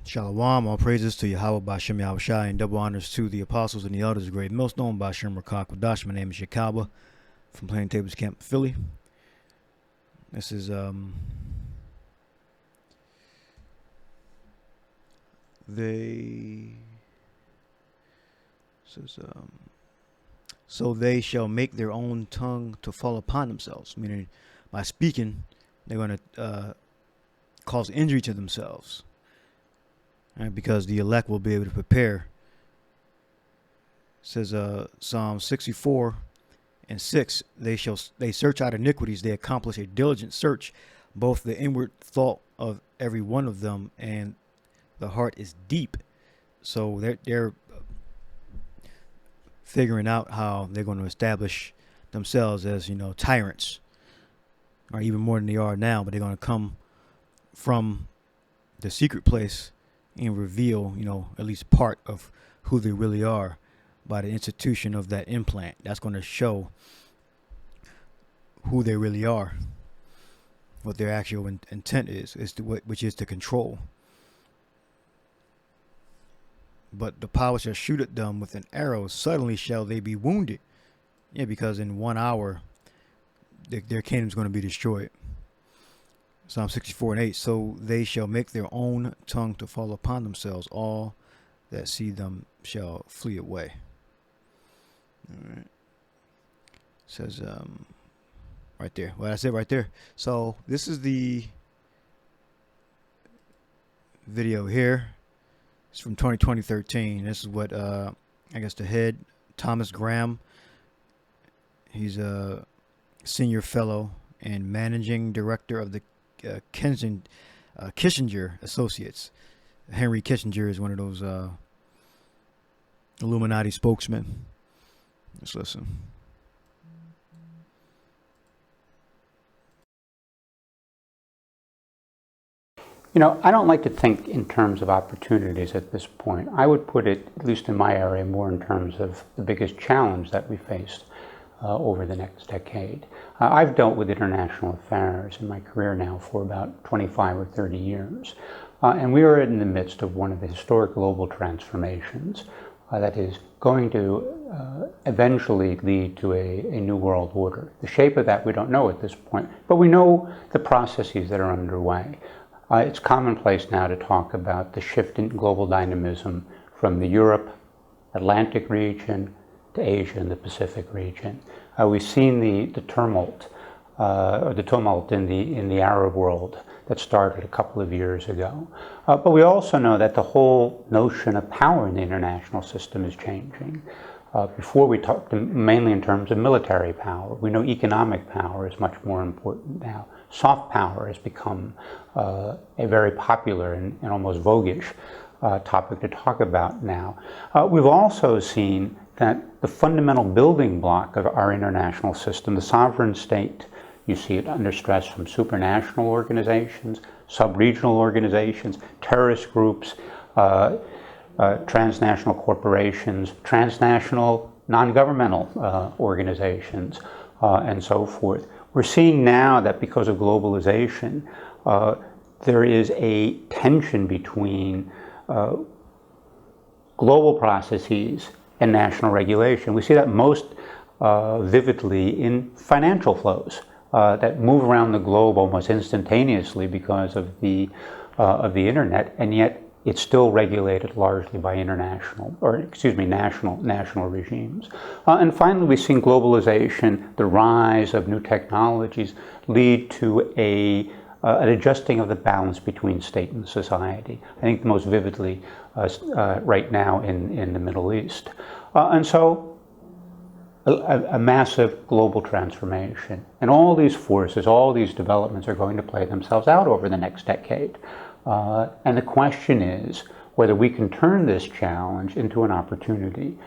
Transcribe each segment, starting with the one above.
Shalom, all praises to Yahweh Bashem Yahushai, and double honors to the apostles and the elders of Great Millstone, Bashem Rakak Wadash. My name is Yakaba from Plain Tables Camp, Philly. This is so they shall make their own tongue to fall upon themselves, meaning by speaking they're going to cause injury to themselves. Right, because the elect will be able to prepare. It says Psalm 64:6, they search out iniquities, they accomplish a diligent search, both the inward thought of every one of them and the heart is deep. So they're figuring out how they're going to establish themselves as, tyrants, or even more than they are now, but they're going to come from the secret place and reveal, at least part of who they really are by the institution of that implant. That's going to show who they really are, what their actual intent which is to control. But the power shall shoot at them with an arrow, suddenly shall they be wounded. Yeah, because in 1 hour, their kingdom's going to be destroyed. Psalm 64:8, so they shall make their own tongue to fall upon themselves. All that see them shall flee away. All right. It says right there. Well, that's it right there. So this is the video here. It's from 2013. This is what I guess the head, Thomas Graham. He's a senior fellow and managing director of the Kissinger Associates. Henry Kissinger is one of those Illuminati spokesmen. Let's listen. I don't like to think in terms of opportunities at this point. I would put it, at least in my area, more in terms of the biggest challenge that we face over the next decade. I've dealt with international affairs in my career now for about 25 or 30 years. And we are in the midst of one of the historic global transformations that is going to eventually lead to a new world order. The shape of that we don't know at this point, but we know the processes that are underway. It's commonplace now to talk about the shift in global dynamism from the Europe, Atlantic region to Asia and the Pacific region. We've seen the tumult in the Arab world that started a couple of years ago. But we also know that the whole notion of power in the international system is changing. Before we talked mainly in terms of military power. We know economic power is much more important now. Soft power has become a very popular and almost voguish topic to talk about now. We've also seen that the fundamental building block of our international system, the sovereign state, you see it under stress from supranational organizations, sub-regional organizations, terrorist groups, transnational corporations, transnational non-governmental organizations, and so forth. We're seeing now that because of globalization, there is a tension between global processes and national regulation. We see that most vividly in financial flows that move around the globe almost instantaneously because of the internet, and yet it's still regulated largely by national regimes. And finally, we've seen globalization, the rise of new technologies, lead to an adjusting of the balance between state and society. I think most vividly right now in the Middle East. And so a massive global transformation. And all these forces, all these developments are going to play themselves out over the next decade. And the question is whether we can turn this challenge into an opportunity.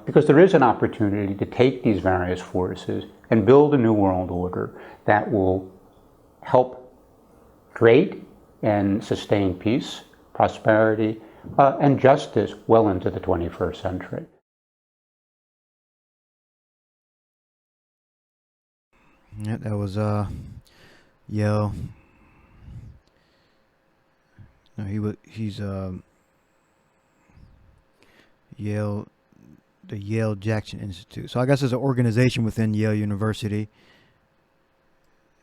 Because there is an opportunity to take these various forces and build a new world order that will help create and sustain peace, prosperity, and justice well into the 21st century. Yeah, that was Yale No, he's Yale, the Yale Jackson Institute. So I guess it's an organization within Yale University.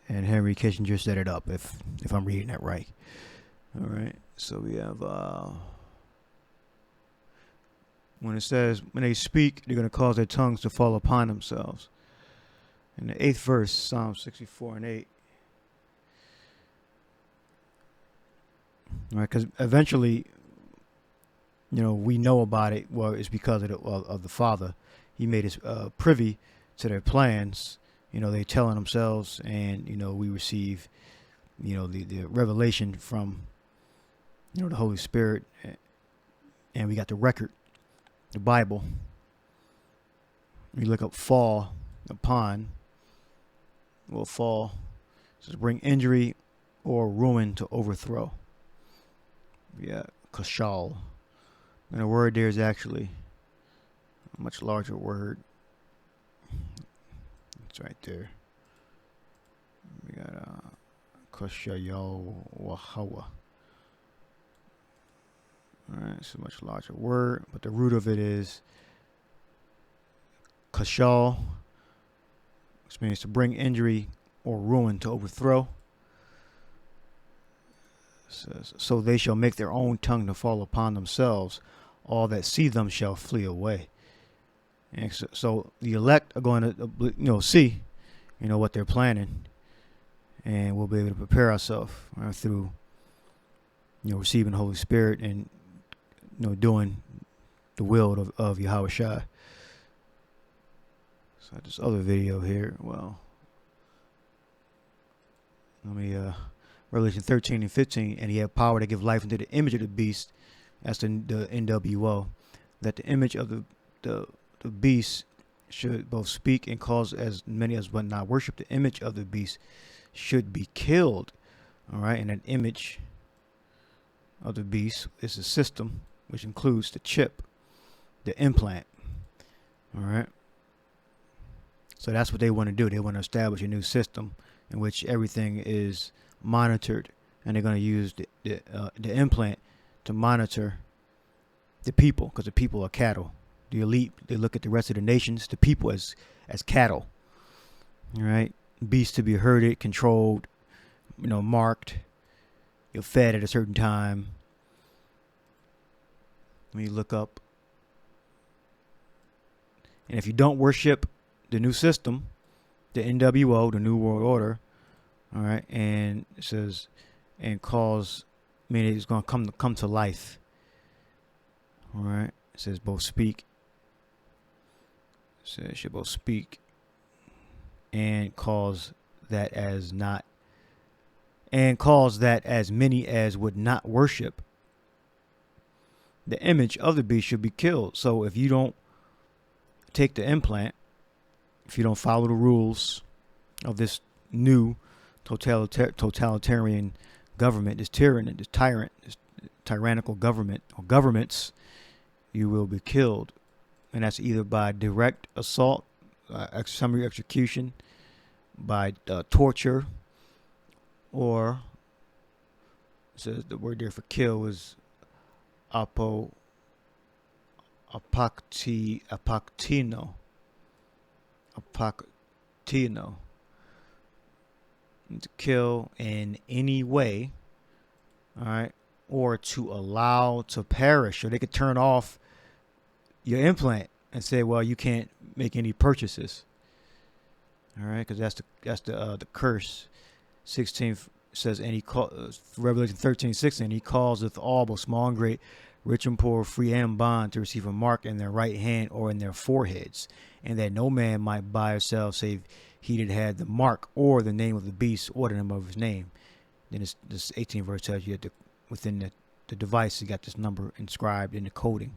And Henry Kissinger set it up, if I'm reading that right. All right. So we have when it says, when they speak, they're going to cause their tongues to fall upon themselves. In the 8th verse, Psalm 64:8. All right, because eventually, we know about it. Well, it's because of the Father. He made us privy to their plans. They telling themselves, and we receive, the revelation from, the Holy Spirit, and we got the record, the Bible. We look up fall upon. Will fall. It says bring injury or ruin to overthrow. Yeah, kashal. And the word there is actually a much larger word. It's right there. We got kashayal wahawa. Alright, it's a much larger word, but the root of it is kashal, which means to bring injury or ruin to overthrow. Says, so they shall make their own tongue to fall upon themselves. All that see them shall flee away. And so the elect are going to, see, what they're planning, and we'll be able to prepare ourselves through, receiving the Holy Spirit and, doing the will of Yahweh Shai. So this other video here, well, let me Revelation 13 and 15, and he had power to give life unto the image of the beast. That's the NWO. That the image of the beast should both speak and cause as many as would not worship the image of the beast should be killed. All right, and that image of the beast is a system which includes the chip, the implant. All right. So that's what they want to do. They want to establish a new system in which everything is monitored, and they're going to use the implant to monitor the people, because the people are cattle. The elite, they look at the rest of the nations, the people as cattle. All right, beasts to be herded, controlled, marked. You're fed at a certain time. When you look up, and if you don't worship the new system, the NWO, the New World Order, all right, and it says, and cause, meaning it's going to come to life. All right, it says both speak. It says it should both speak and cause that as not, and cause that as many as would not worship the image of the beast should be killed. So if you don't take the implant, if you don't follow the rules of this new totalitarian government, this tyrannical government or governments, you will be killed. And that's either by direct assault, summary execution, by torture, or it says the word there for kill is apaktino. To kill in any way, all right, or to allow to perish. Or they could turn off your implant and say, well, you can't make any purchases. All right, because that's the curse. 16 says, and he Revelation 13:16, he causeth all, both small and great, rich and poor, free and bond, to receive a mark in their right hand or in their foreheads, and that no man might buy or sell save he that had the mark or the name of the beast or the name of his name. Then this 18th verse tells you that within the device, you got this number inscribed in the coding.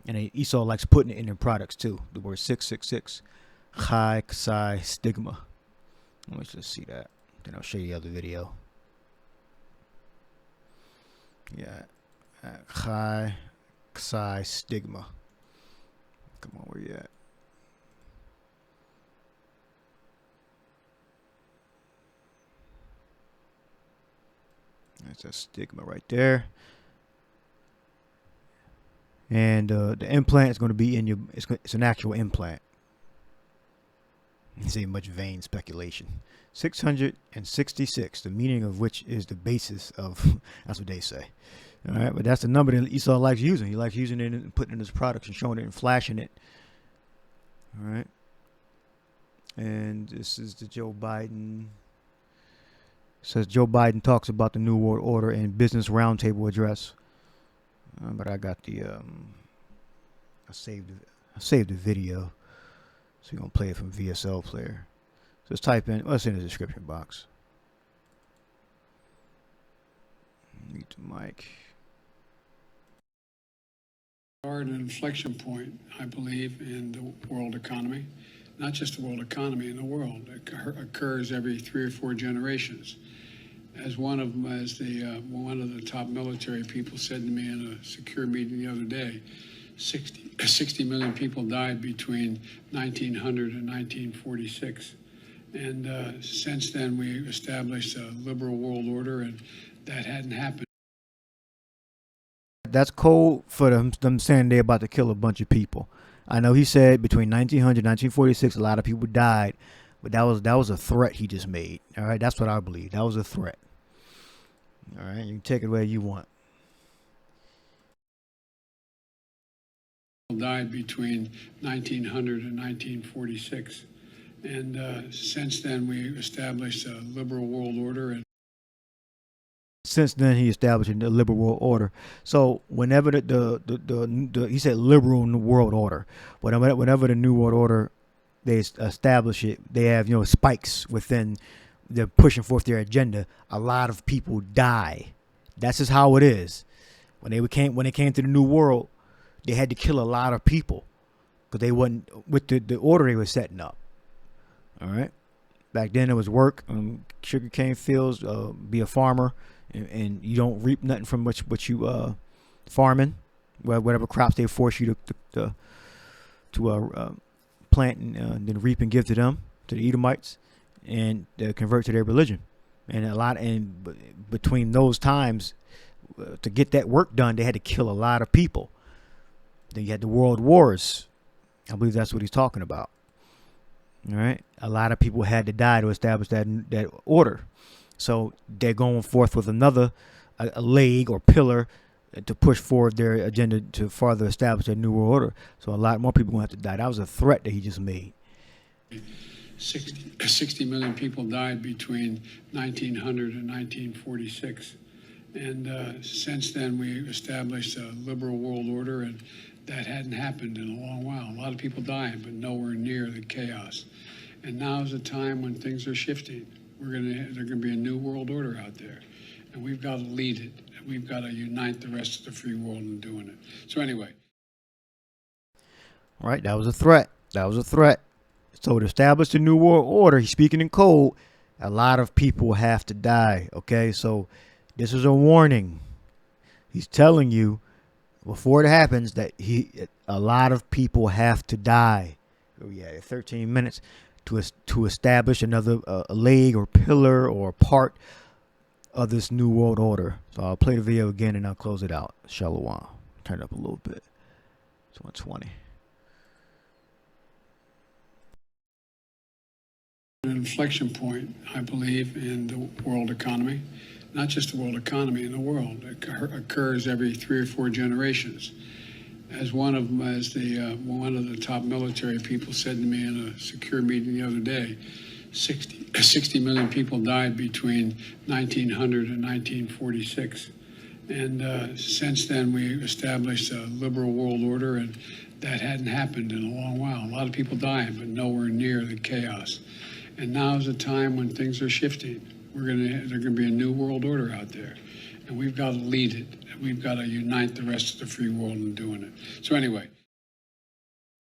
And Esau likes putting it in their products too. The word 666, Chai Ksai Stigma. Let me just see that. Then I'll show you the other video. Yeah, Chai Ksai Stigma. Come on, where you at? That's a stigma right there. And the implant is going to be in your. It's an actual implant. This ain't much vain speculation. 666, the meaning of which is the basis of. That's what they say. All right, but that's the number that Esau likes using. He likes using it and putting it in his products and showing it and flashing it. All right. And this is the Joe Biden. It says Joe Biden talks about the New World Order and Business Roundtable address. But I got the I saved the video, so you're gonna play it from VSL player. So just type in. Well, it's in the description box. Mute the mic. An inflection point, I believe, in the world economy. Not just the world economy, in the world. It occurs every 3 or 4 generations. As one of the top military people said to me in a secure meeting the other day, 60 million people died between 1900 and 1946. And since then, we established a liberal world order, and that hadn't happened. That's code for them saying they're about to kill a bunch of people. I know he said between 1900 and 1946, a lot of people died, but that was a threat he just made. All right, that's what I believe. That was a threat. All right, you can take it where you want. Died between 1900 and 1946, and since then we established a liberal world order. And since then, he established the liberal world order. So whenever the he said liberal world order, whenever the new world order they establish it, they have spikes within. They're pushing forth their agenda. A lot of people die. That's just how it is. When they came to the new world, they had to kill a lot of people because they wasn't with the order they were setting up. All right. Back then it was work, sugarcane fields, be a farmer, and you don't reap nothing from what you farming, whatever crops they force you to plant and then reap and give to them, to the Edomites, and convert to their religion. And between those times, to get that work done, they had to kill a lot of people. Then you had the world wars. I believe that's what he's talking about. All right, a lot of people had to die to establish that order. So they're going forth with another a leg or pillar to push forward their agenda to further establish a new world order. So a lot more people are going to have to die. That was a threat that he just made. 60 million people died between 1900 and 1946. And since then, we established a liberal world order, and that hadn't happened in a long while. A lot of people dying, but nowhere near the chaos. And now is a time when things are shifting. There's going to be a new world order out there, and we've got to lead it. And we've got to unite the rest of the free world in doing it. So anyway. All right, that was a threat. So to establish the new world order, he's speaking in code, a lot of people have to die, okay? So this is a warning. He's telling you before it happens that a lot of people have to die. Oh yeah, 13 minutes to establish another a leg or pillar or part of this new world order. So I'll play the video again and I'll close it out. Shalom. Turn it up a little bit. It's 120. An inflection point, I believe, in the world economy. Not just the world economy, in the world. It occurs every 3 or 4 generations. As one of the top military people said to me in a secure meeting the other day, 60 million people died between 1900 and 1946. And since then, we established a liberal world order, and that hadn't happened in a long while. A lot of people dying, but nowhere near the chaos. And now is a time when things are shifting. There's going to be a new world order out there, and we've got to lead it. We've got to unite the rest of the free world in doing it. So anyway.